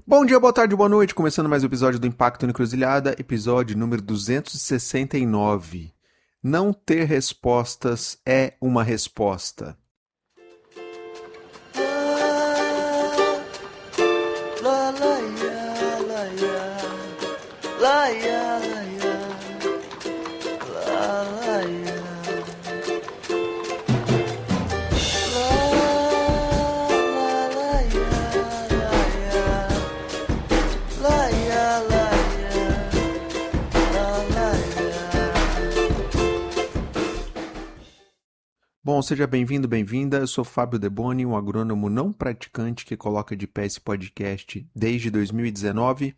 Bom dia, boa tarde, boa noite. Começando mais um episódio do Impacto na Encruzilhada, episódio número 269. Não ter respostas é uma resposta. Bom, seja bem-vindo, bem-vinda. Eu sou Fábio Deboni, um agrônomo não praticante que coloca de pé esse podcast desde 2019.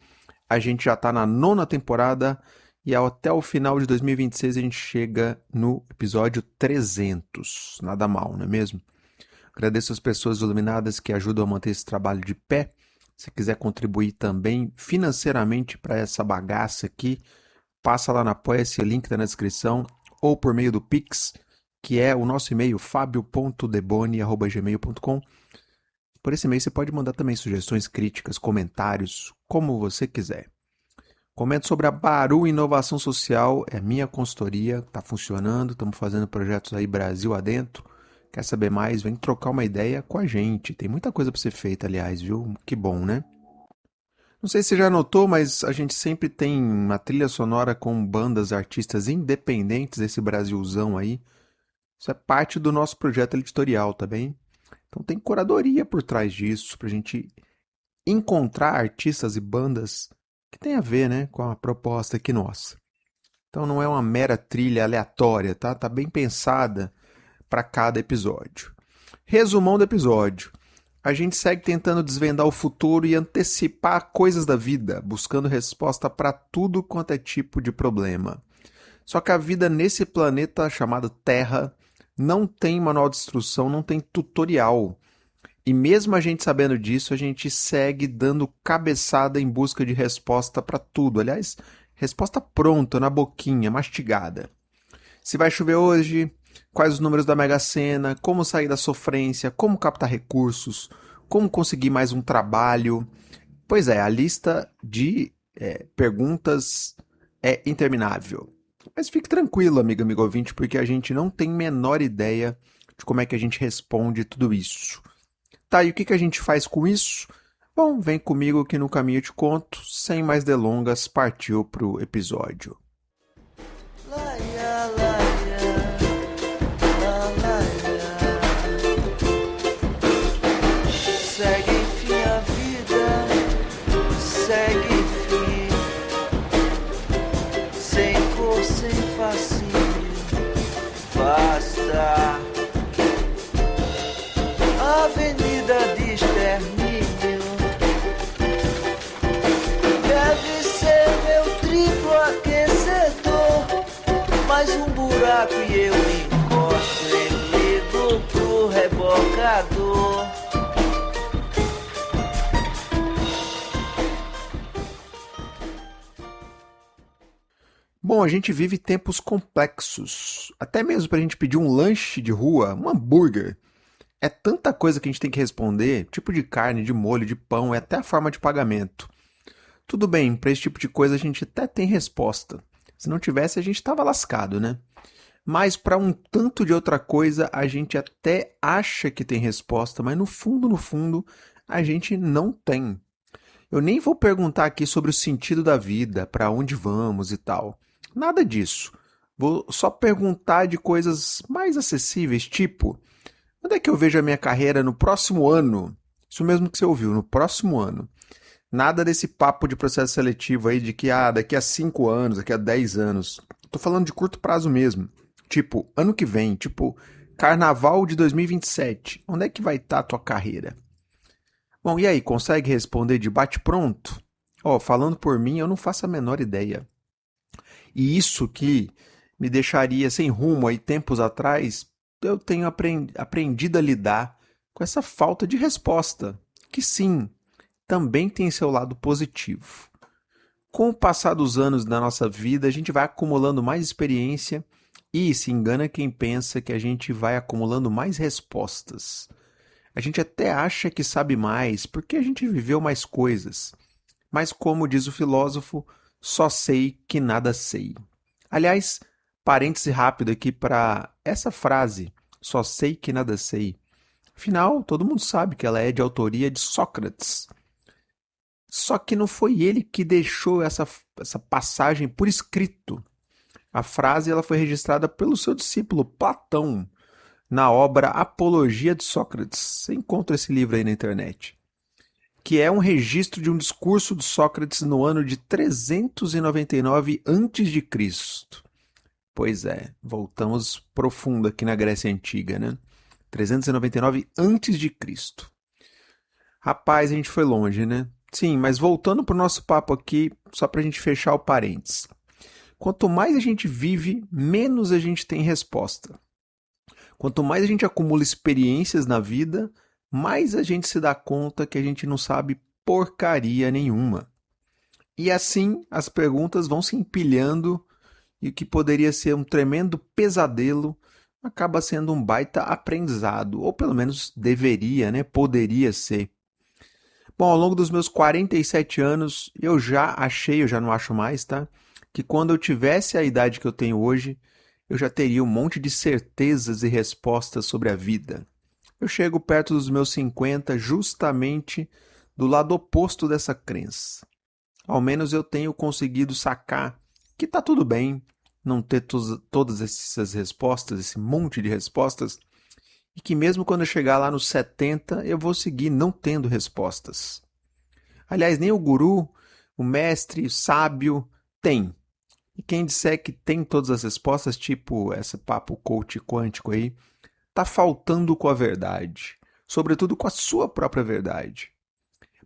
A gente já está na 9ª temporada e até o final de 2026 a gente chega no episódio 300. Nada mal, não é mesmo? Agradeço as pessoas iluminadas que ajudam a manter esse trabalho de pé. Se quiser contribuir também financeiramente para essa bagaça aqui, passa lá na Apoia-se, o link está na descrição, ou por meio do Pix, que é o nosso e-mail, fabio.deboni@gmail.com. Por esse e-mail você pode mandar também sugestões, críticas, comentários, como você quiser. Comenta sobre a Baru Inovação Social, é minha consultoria, está funcionando, estamos fazendo projetos aí Brasil adentro. Quer saber mais? Vem trocar uma ideia com a gente. Tem muita coisa para ser feita, aliás, viu? Que bom, né? Não sei se você já notou, mas a gente sempre tem uma trilha sonora com bandas, artistas independentes desse Brasilzão aí. Isso é parte do nosso projeto editorial, tá bem? Então tem curadoria por trás disso, pra gente encontrar artistas e bandas que tem a ver, né, com a proposta aqui nossa. Então não é uma mera trilha aleatória, tá? Tá bem pensada para cada episódio. Resumão do episódio. A gente segue tentando desvendar o futuro e antecipar coisas da vida, buscando resposta para tudo quanto é tipo de problema. Só que a vida nesse planeta chamado Terra não tem manual de instrução, não tem tutorial. E mesmo a gente sabendo disso, a gente segue dando cabeçada em busca de resposta para tudo. Aliás, resposta pronta, na boquinha, mastigada. Se vai chover hoje, quais os números da Mega Sena, como sair da sofrência, como captar recursos, como conseguir mais um trabalho. Pois é, a lista de perguntas é interminável. Mas fique tranquilo, amigo ouvinte, porque a gente não tem menor ideia de como é que a gente responde tudo isso. Tá, e o que a gente faz com isso? Bom, vem comigo que no caminho eu te conto. Sem mais delongas, partiu pro episódio. Segue enfim a vida, segue enfim, sem cor, sem facinho, basta. Avenida de extermínio deve ser meu triplo aquecedor, mais um buraco e eu me encosto e ligo pro rebocador. Bom, a gente vive tempos complexos. Até mesmo para a gente pedir um lanche de rua, um hambúrguer. É tanta coisa que a gente tem que responder, tipo de carne, de molho, de pão, é até a forma de pagamento. Tudo bem, para esse tipo de coisa a gente até tem resposta. Se não tivesse, a gente estava lascado, né? Mas para um tanto de outra coisa, a gente até acha que tem resposta, mas no fundo, a gente não tem. Eu nem vou perguntar aqui sobre o sentido da vida, para onde vamos e tal. Nada disso. Vou só perguntar de coisas mais acessíveis, tipo, onde é que eu vejo a minha carreira no próximo ano? Isso mesmo que você ouviu, no próximo ano. Nada desse papo de processo seletivo aí de que daqui a 5 anos, daqui a 10 anos. Tô falando de curto prazo mesmo. Tipo, ano que vem, tipo, carnaval de 2027. Onde é que vai estar a tua carreira? Bom, e aí, consegue responder de bate-pronto? Falando por mim, eu não faço a menor ideia. E isso que me deixaria sem rumo aí tempos atrás, eu tenho aprendido a lidar com essa falta de resposta, que sim, também tem seu lado positivo. Com o passar dos anos da nossa vida, a gente vai acumulando mais experiência e se engana quem pensa que a gente vai acumulando mais respostas. A gente até acha que sabe mais porque a gente viveu mais coisas. Mas, como diz o filósofo, só sei que nada sei. Aliás, parêntese rápido aqui para essa frase, só sei que nada sei. Afinal, todo mundo sabe que ela é de autoria de Sócrates. Só que não foi ele que deixou essa passagem por escrito. A frase ela foi registrada pelo seu discípulo Platão na obra Apologia de Sócrates. Você encontra esse livro aí na internet. Que é um registro de um discurso de Sócrates no ano de 399 a.C. Pois é, voltamos profundo aqui na Grécia Antiga, né? 399 a.C. Rapaz, a gente foi longe, né? Sim, mas voltando para o nosso papo aqui, só para a gente fechar o parênteses. Quanto mais a gente vive, menos a gente tem resposta. Quanto mais a gente acumula experiências na vida, mais a gente se dá conta que a gente não sabe porcaria nenhuma. E assim as perguntas vão se empilhando e o que poderia ser um tremendo pesadelo acaba sendo um baita aprendizado, ou pelo menos deveria, né? Poderia ser. Bom, ao longo dos meus 47 anos, eu já achei, eu já não acho mais, tá? Que quando eu tivesse a idade que eu tenho hoje, eu já teria um monte de certezas e respostas sobre a vida. Eu chego perto dos meus 50 justamente do lado oposto dessa crença. Ao menos eu tenho conseguido sacar que tá tudo bem não ter todas essas respostas, esse monte de respostas, e que mesmo quando eu chegar lá nos 70, eu vou seguir não tendo respostas. Aliás, nem o guru, o mestre, o sábio, tem. E quem disser que tem todas as respostas, tipo esse papo coach quântico aí, tá faltando com a verdade, sobretudo com a sua própria verdade.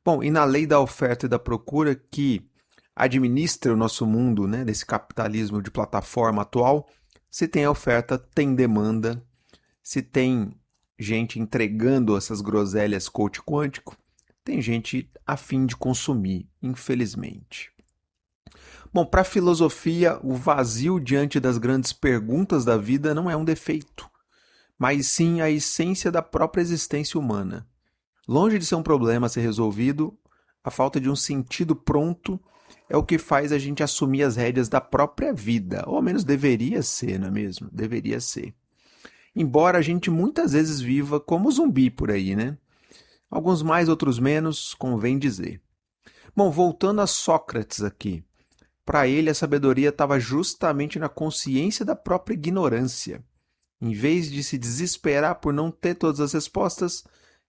Bom, e na lei da oferta e da procura que administra o nosso mundo, né, desse capitalismo de plataforma atual, se tem oferta, tem demanda, se tem gente entregando essas groselhas coach quântico, tem gente a fim de consumir, infelizmente. Bom, para a filosofia, o vazio diante das grandes perguntas da vida não é um defeito, mas sim a essência da própria existência humana. Longe de ser um problema a ser resolvido, a falta de um sentido pronto é o que faz a gente assumir as rédeas da própria vida, ou ao menos deveria ser, não é mesmo? Deveria ser. Embora a gente muitas vezes viva como zumbi por aí, né? Alguns mais, outros menos, convém dizer. Bom, voltando a Sócrates aqui. Para ele, a sabedoria estava justamente na consciência da própria ignorância. Em vez de se desesperar por não ter todas as respostas,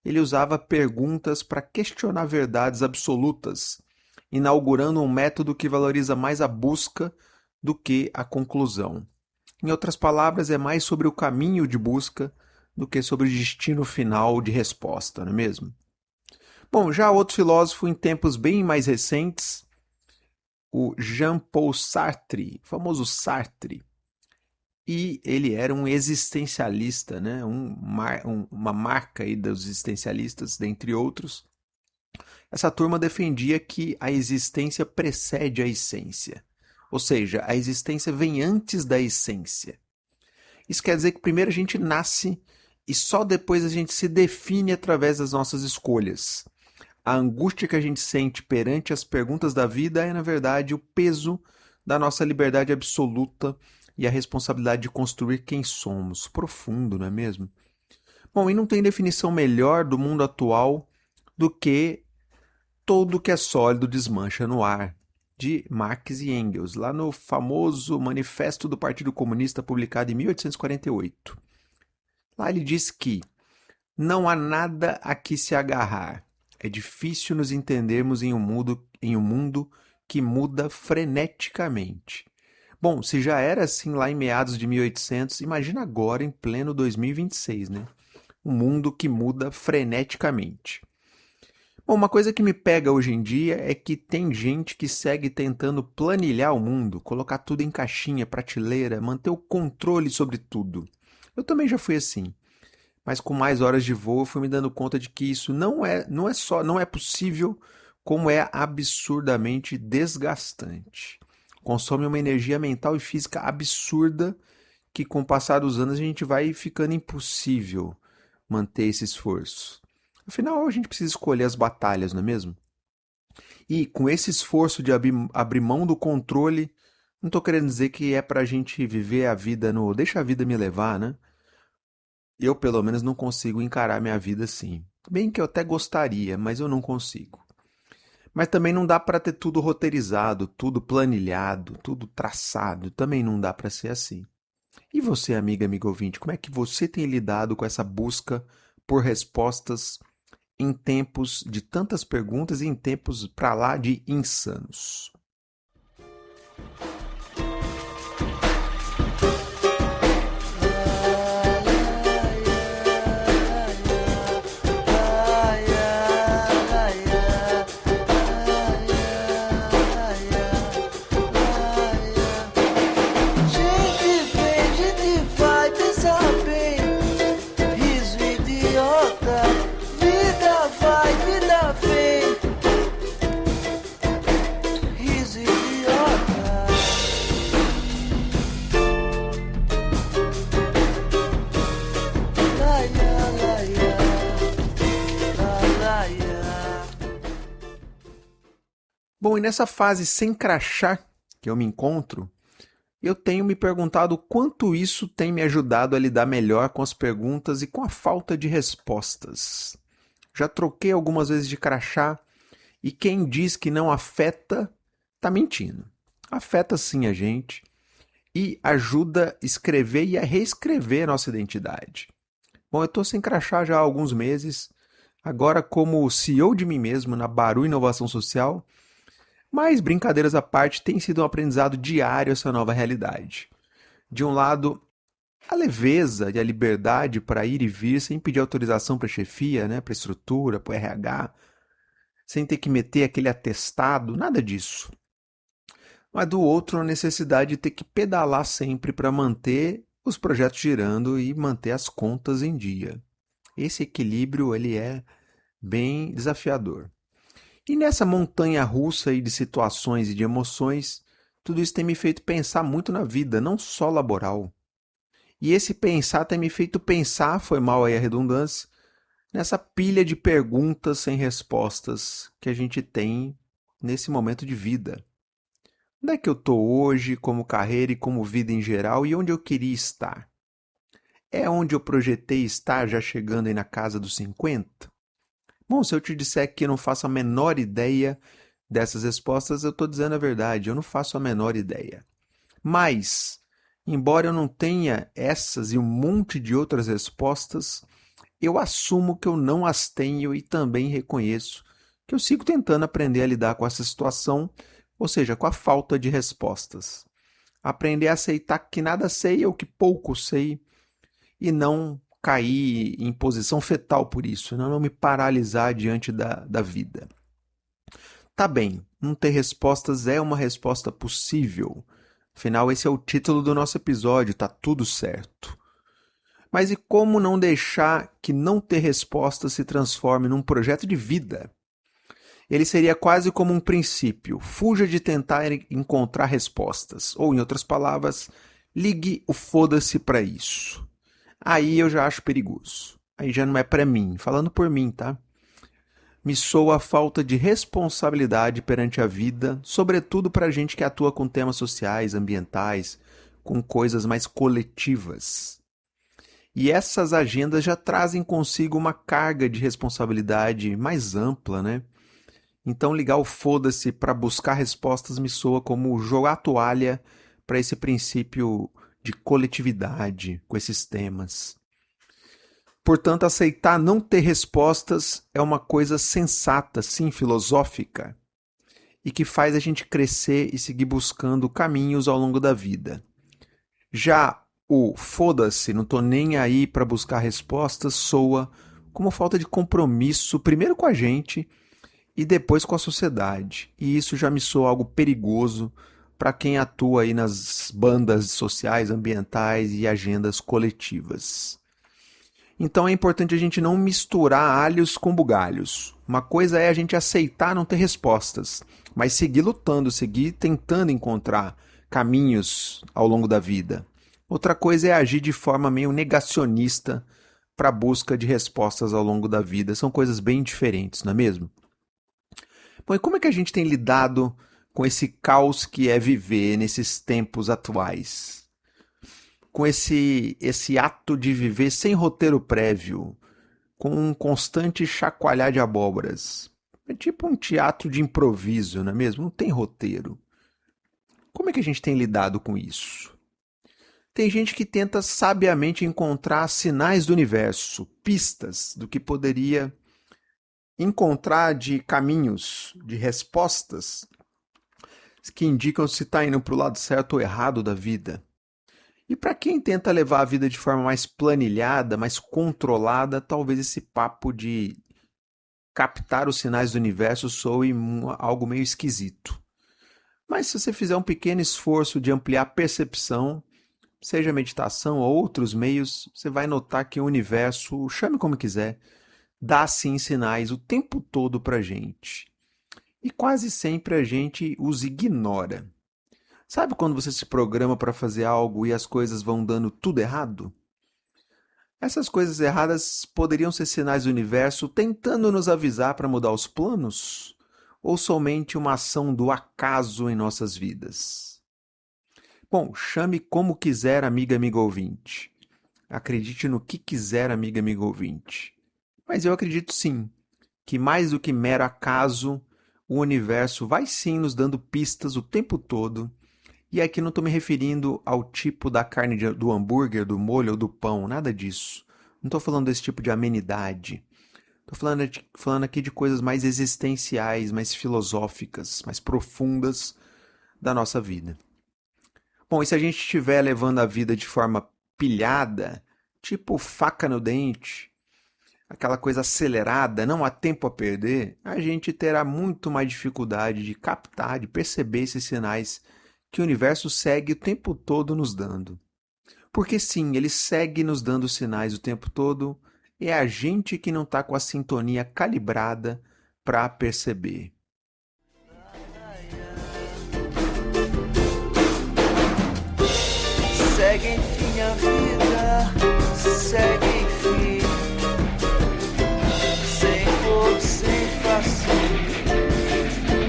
ele usava perguntas para questionar verdades absolutas, inaugurando um método que valoriza mais a busca do que a conclusão. Em outras palavras, é mais sobre o caminho de busca do que sobre o destino final de resposta, não é mesmo? Bom, já outro filósofo em tempos bem mais recentes, o Jean-Paul Sartre, o famoso Sartre, e ele era um existencialista, né? Uma marca aí dos existencialistas, dentre outros. Essa turma defendia que a existência precede a essência. Ou seja, a existência vem antes da essência. Isso quer dizer que primeiro a gente nasce e só depois a gente se define através das nossas escolhas. A angústia que a gente sente perante as perguntas da vida é, na verdade, o peso da nossa liberdade absoluta e a responsabilidade de construir quem somos. Profundo, não é mesmo? Bom, e não tem definição melhor do mundo atual do que tudo que é sólido desmancha no ar, de Marx e Engels, lá no famoso Manifesto do Partido Comunista, publicado em 1848. Lá ele diz que não há nada a que se agarrar. É difícil nos entendermos em um mundo que muda freneticamente. Bom, se já era assim lá em meados de 1800, imagina agora em pleno 2026, né? Um mundo que muda freneticamente. Bom, uma coisa que me pega hoje em dia é que tem gente que segue tentando planilhar o mundo, colocar tudo em caixinha, prateleira, manter o controle sobre tudo. Eu também já fui assim. Mas com mais horas de voo eu fui me dando conta de que isso não é possível, como é absurdamente desgastante. Consome uma energia mental e física absurda que com o passar dos anos a gente vai ficando impossível manter esse esforço. Afinal, a gente precisa escolher as batalhas, não é mesmo? E com esse esforço de abrir mão do controle, não estou querendo dizer que é para a gente viver a vida no deixa a vida me levar, né? Eu, pelo menos, não consigo encarar minha vida assim. Bem que eu até gostaria, mas eu não consigo. Mas também não dá para ter tudo roteirizado, tudo planilhado, tudo traçado. Também não dá para ser assim. E você, amiga, amigo ouvinte, como é que você tem lidado com essa busca por respostas em tempos de tantas perguntas e em tempos para lá de insanos? Gente vem, gente vai, pensa bem. Riso idiota, vida vai, vida vem. Riso idiota. Laia, laia, laia. Bom, e nessa fase sem crachá que eu me encontro, eu tenho me perguntado quanto isso tem me ajudado a lidar melhor com as perguntas e com a falta de respostas. Já troquei algumas vezes de crachá e quem diz que não afeta, tá mentindo. Afeta sim a gente e ajuda a escrever e a reescrever a nossa identidade. Bom, eu estou sem crachá já há alguns meses, agora como CEO de mim mesmo na Baru Inovação Social, mas brincadeiras à parte, tem sido um aprendizado diário essa nova realidade. De um lado, a leveza e a liberdade para ir e vir sem pedir autorização para a chefia, né, para a estrutura, para o RH, sem ter que meter aquele atestado, nada disso. Mas do outro, a necessidade de ter que pedalar sempre para manter os projetos girando e manter as contas em dia. Esse equilíbrio ele é bem desafiador. E nessa montanha russa aí de situações e de emoções, tudo isso tem me feito pensar muito na vida, não só laboral. E esse pensar tem me feito pensar, foi mal aí a redundância, nessa pilha de perguntas sem respostas que a gente tem nesse momento de vida. Onde é que eu estou hoje, como carreira e como vida em geral, e onde eu queria estar? É onde eu projetei estar já chegando aí na casa dos 50? Bom, se eu te disser que eu não faço a menor ideia dessas respostas, eu estou dizendo a verdade, eu não faço a menor ideia. Mas, embora eu não tenha essas e um monte de outras respostas, eu assumo que eu não as tenho e também reconheço que eu sigo tentando aprender a lidar com essa situação, ou seja, com a falta de respostas. Aprender a aceitar que nada sei ou que pouco sei e não cair em posição fetal por isso, não me paralisar diante da vida. Tá bem, não ter respostas é uma resposta possível. Afinal, esse é o título do nosso episódio, tá tudo certo. Mas e como não deixar que não ter respostas se transforme num projeto de vida? Ele seria quase como um princípio. Fuja de tentar encontrar respostas. Ou, em outras palavras, ligue o foda-se para isso. Aí eu já acho perigoso. Aí já não é para mim. Falando por mim, tá? Me soa a falta de responsabilidade perante a vida, sobretudo para gente que atua com temas sociais, ambientais, com coisas mais coletivas. E essas agendas já trazem consigo uma carga de responsabilidade mais ampla, né? Então ligar o foda-se para buscar respostas me soa como jogar a toalha para esse princípio de coletividade com esses temas. Portanto, aceitar não ter respostas é uma coisa sensata, sim, filosófica, e que faz a gente crescer e seguir buscando caminhos ao longo da vida. Já o foda-se, não tô nem aí para buscar respostas, soa como falta de compromisso, primeiro com a gente e depois com a sociedade. E isso já me soa algo perigoso para quem atua aí nas bandas sociais, ambientais e agendas coletivas. Então é importante a gente não misturar alhos com bugalhos. Uma coisa é a gente aceitar não ter respostas, mas seguir lutando, seguir tentando encontrar caminhos ao longo da vida. Outra coisa é agir de forma meio negacionista para a busca de respostas ao longo da vida. São coisas bem diferentes, não é mesmo? Bom, e como é que a gente tem lidado com esse caos que é viver nesses tempos atuais? Com esse ato de viver sem roteiro prévio, com um constante chacoalhar de abóboras. É tipo um teatro de improviso, não é mesmo? Não tem roteiro. Como é que a gente tem lidado com isso? Tem gente que tenta sabiamente encontrar sinais do universo, pistas do que poderia encontrar de caminhos, de respostas que indicam se está indo para o lado certo ou errado da vida. E para quem tenta levar a vida de forma mais planilhada, mais controlada, talvez esse papo de captar os sinais do universo soe algo meio esquisito. Mas se você fizer um pequeno esforço de ampliar a percepção, seja meditação ou outros meios, você vai notar que o universo, chame como quiser, dá sim sinais o tempo todo para a gente. E quase sempre a gente os ignora. Sabe quando você se programa para fazer algo e as coisas vão dando tudo errado? Essas coisas erradas poderiam ser sinais do universo tentando nos avisar para mudar os planos? Ou somente uma ação do acaso em nossas vidas? Bom, chame como quiser, amiga, amigo ouvinte. Acredite no que quiser, amiga, amigo ouvinte. Mas eu acredito sim, que mais do que mero acaso, o universo vai sim nos dando pistas o tempo todo. E aqui não estou me referindo ao tipo da carne do hambúrguer, do molho ou do pão, nada disso. Não estou falando desse tipo de amenidade. Estou falando aqui de coisas mais existenciais, mais filosóficas, mais profundas da nossa vida. Bom, e se a gente estiver levando a vida de forma pilhada, tipo faca no dente, aquela coisa acelerada, não há tempo a perder, a gente terá muito mais dificuldade de captar, de perceber esses sinais que o universo segue o tempo todo nos dando. Porque sim, ele segue nos dando sinais o tempo todo, é a gente que não está com a sintonia calibrada para perceber. Segue enfim a vida, segue enfim, sem cor, sem fascínio,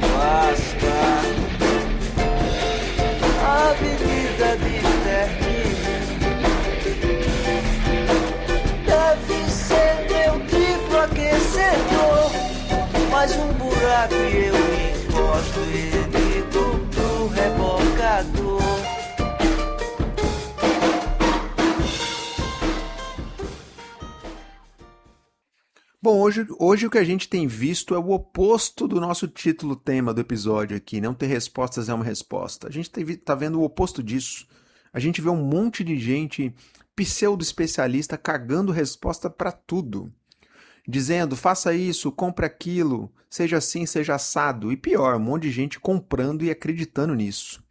basta. A avenida de término deve ser meu triplo aquecedor, mais um buraco e eu encosto ele pro rebocador. Bom, hoje o que a gente tem visto é o oposto do nosso título-tema do episódio aqui. Não ter respostas é uma resposta. A gente está vendo o oposto disso. A gente vê um monte de gente pseudo-especialista cagando resposta para tudo. Dizendo, faça isso, compre aquilo, seja assim, seja assado. E pior, um monte de gente comprando e acreditando nisso.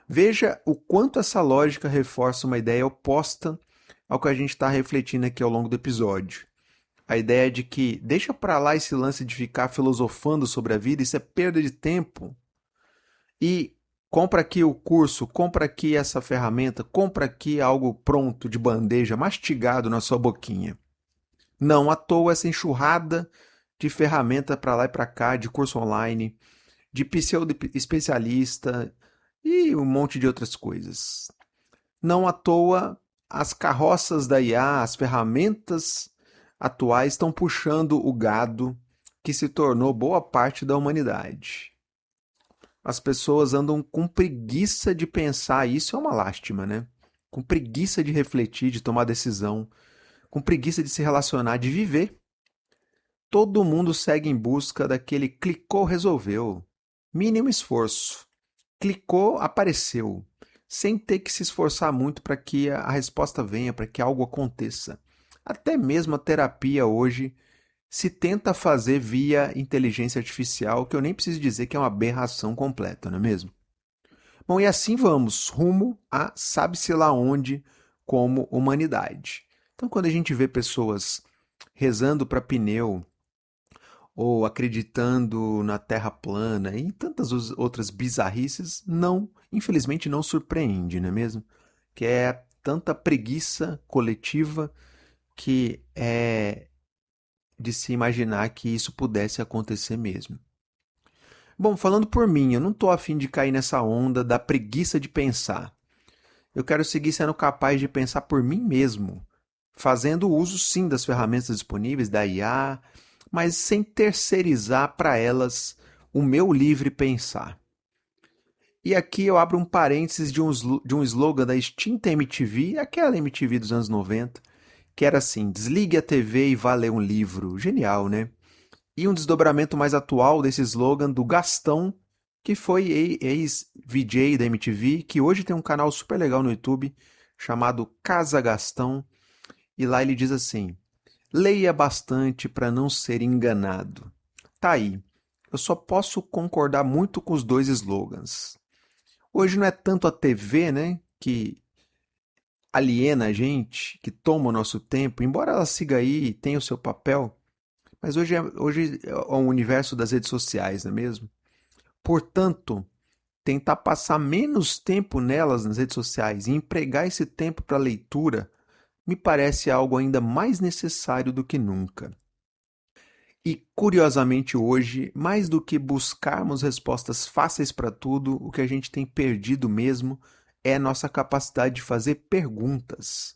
Veja o quanto essa lógica reforça uma ideia oposta ao que a gente está refletindo aqui ao longo do episódio. A ideia de que deixa para lá esse lance de ficar filosofando sobre a vida, isso é perda de tempo. E compra aqui o curso, compra aqui essa ferramenta, compra aqui algo pronto, de bandeja, mastigado na sua boquinha. Não à toa essa enxurrada de ferramenta para lá e para cá, de curso online, de pseudo-especialista e um monte de outras coisas. Não à toa as carroças da IA, as ferramentas atuais estão puxando o gado que se tornou boa parte da humanidade. As pessoas andam com preguiça de pensar, isso é uma lástima, né? Com preguiça de refletir, de tomar decisão, com preguiça de se relacionar, de viver. Todo mundo segue em busca daquele clicou, resolveu. Mínimo esforço. Clicou, apareceu. Sem ter que se esforçar muito para que a resposta venha, para que algo aconteça. Até mesmo a terapia hoje se tenta fazer via inteligência artificial, que eu nem preciso dizer que é uma aberração completa, não é mesmo? Bom, e assim vamos, rumo a sabe-se lá onde como humanidade. Então, quando a gente vê pessoas rezando para pneu, ou acreditando na Terra plana e tantas outras bizarrices, infelizmente não surpreende, não é mesmo? Que é tanta preguiça coletiva que é de se imaginar que isso pudesse acontecer mesmo. Bom, falando por mim, eu não estou afim de cair nessa onda da preguiça de pensar. Eu quero seguir sendo capaz de pensar por mim mesmo, fazendo uso sim das ferramentas disponíveis da IA, mas sem terceirizar para elas o meu livre pensar. E aqui eu abro um parênteses de um slogan da extinta MTV, aquela MTV dos anos 90, que era assim: desligue a TV e vá ler um livro. Genial, né? E um desdobramento mais atual desse slogan do Gastão, que foi ex-VJ da MTV, que hoje tem um canal super legal no YouTube chamado Casa Gastão, e lá ele diz assim: leia bastante para não ser enganado. Tá aí. Eu só posso concordar muito com os dois slogans. Hoje não é tanto a TV, né, que aliena a gente, que toma o nosso tempo, embora ela siga aí e tenha o seu papel, mas hoje é o universo das redes sociais, não é mesmo? Portanto, tentar passar menos tempo nelas, nas redes sociais, e empregar esse tempo para leitura, me parece algo ainda mais necessário do que nunca. E, curiosamente, hoje, mais do que buscarmos respostas fáceis para tudo, o que a gente tem perdido mesmo é a nossa capacidade de fazer perguntas.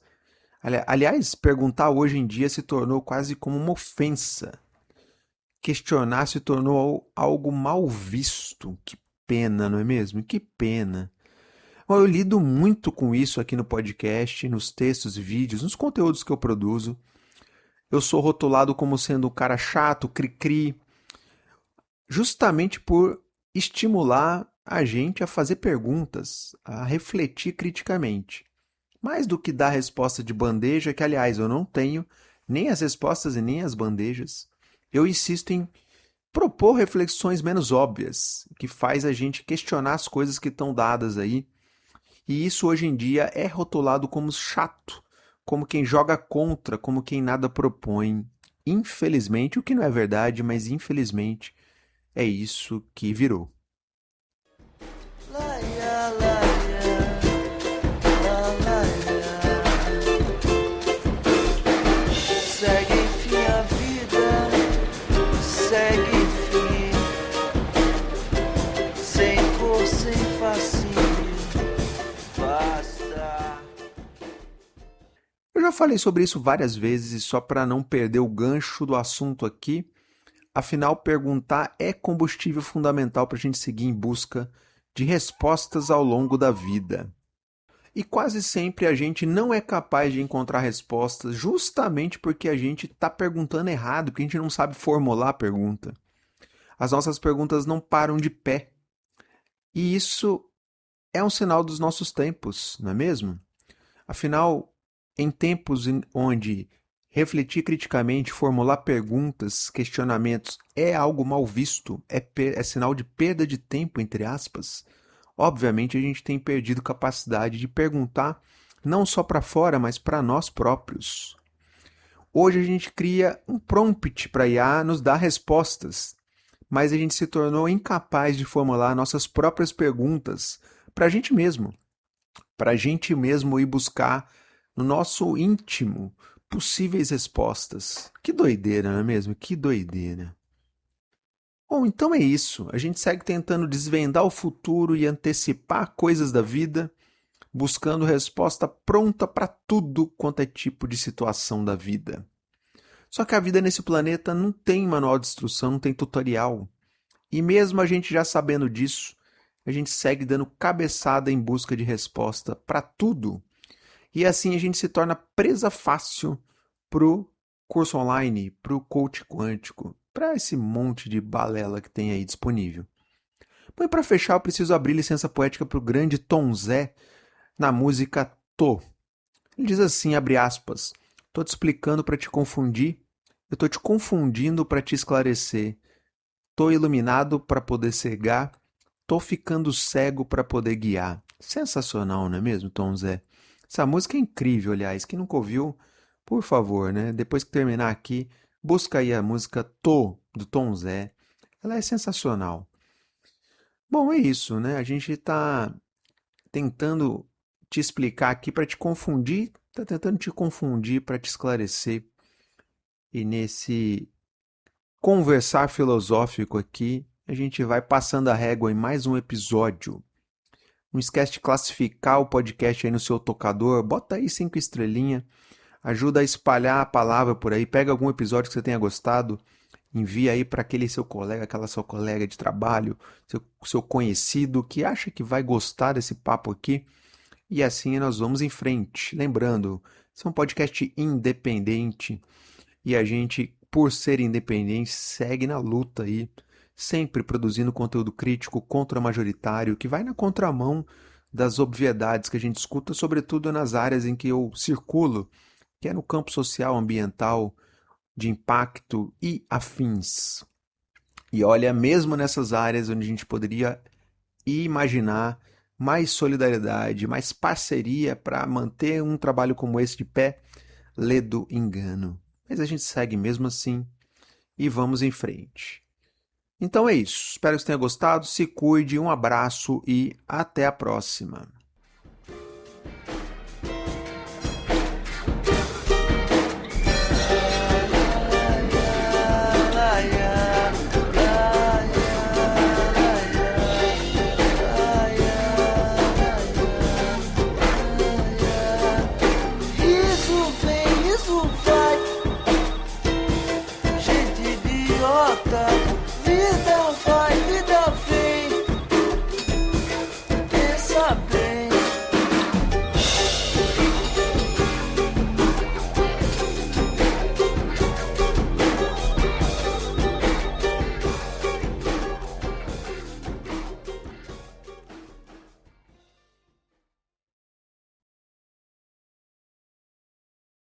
Aliás, perguntar hoje em dia se tornou quase como uma ofensa. Questionar se tornou algo mal visto. Que pena, não é mesmo? Que pena. Bom, eu lido muito com isso aqui no podcast, nos textos e vídeos, nos conteúdos que eu produzo. Eu sou rotulado como sendo um cara chato, cri-cri, justamente por estimular a gente a fazer perguntas, a refletir criticamente. Mais do que dar resposta de bandeja, que aliás eu não tenho nem as respostas e nem as bandejas, eu insisto em propor reflexões menos óbvias, que faz a gente questionar as coisas que estão dadas aí. E isso hoje em dia é rotulado como chato, como quem joga contra, como quem nada propõe. Infelizmente, o que não é verdade, mas infelizmente é isso que virou. Laia, laia, la, laia. Segue enfim a vida, segue enfim, sem cor, sem fascínio, basta. Eu já falei sobre isso várias vezes e só para não perder o gancho do assunto aqui, afinal, perguntar é combustível fundamental para a gente seguir em busca de respostas ao longo da vida. E quase sempre a gente não é capaz de encontrar respostas justamente porque a gente está perguntando errado, porque a gente não sabe formular a pergunta. As nossas perguntas não param de pé. E isso é um sinal dos nossos tempos, não é mesmo? Afinal, em tempos onde refletir criticamente, formular perguntas, questionamentos é algo mal visto, é sinal de perda de tempo, entre aspas, obviamente a gente tem perdido capacidade de perguntar não só para fora, mas para nós próprios. Hoje a gente cria um prompt para a IA nos dar respostas, mas a gente se tornou incapaz de formular nossas próprias perguntas para a gente mesmo ir buscar no nosso íntimo possíveis respostas. Que doideira, não é mesmo? Que doideira. Bom, então é isso. A gente segue tentando desvendar o futuro e antecipar coisas da vida, buscando resposta pronta para tudo quanto é tipo de situação da vida. Só que a vida nesse planeta não tem manual de instrução, não tem tutorial. E mesmo a gente já sabendo disso, a gente segue dando cabeçada em busca de resposta para tudo. E assim a gente se torna presa fácil pro curso online, pro coach quântico, para esse monte de balela que tem aí disponível. Bom, e para fechar, eu preciso abrir licença poética pro grande Tom Zé na música Tô. Ele diz assim, abre aspas, tô te explicando para te confundir, eu tô te confundindo para te esclarecer, tô iluminado para poder cegar, tô ficando cego para poder guiar. Sensacional, não é mesmo, Tom Zé? Essa música é incrível, aliás. Quem nunca ouviu, por favor, né? Depois que terminar aqui, busca aí a música Tô, do Tom Zé. Ela é sensacional. Bom, é isso, né? A gente está tentando te explicar aqui para te confundir Tá tentando te confundir para te esclarecer. E nesse conversar filosófico aqui, a gente vai passando a régua em mais um episódio. Não esquece de classificar o podcast aí no seu tocador, bota aí 5 estrelinhas, ajuda a espalhar a palavra por aí, pega algum episódio que você tenha gostado, envia aí para aquele seu colega, aquela sua colega de trabalho, seu conhecido que acha que vai gostar desse papo aqui. E assim nós vamos em frente. Lembrando, esse é um podcast independente e a gente, por ser independente, segue na luta aí, sempre produzindo conteúdo crítico contra-majoritário, que vai na contramão das obviedades que a gente escuta, sobretudo nas áreas em que eu circulo, que é no campo social, ambiental, de impacto e afins. E olha, mesmo nessas áreas onde a gente poderia imaginar mais solidariedade, mais parceria para manter um trabalho como esse de pé, ledo engano. Mas a gente segue mesmo assim e vamos em frente. Então é isso. Espero que você tenha gostado. Se cuide, um abraço e até a próxima.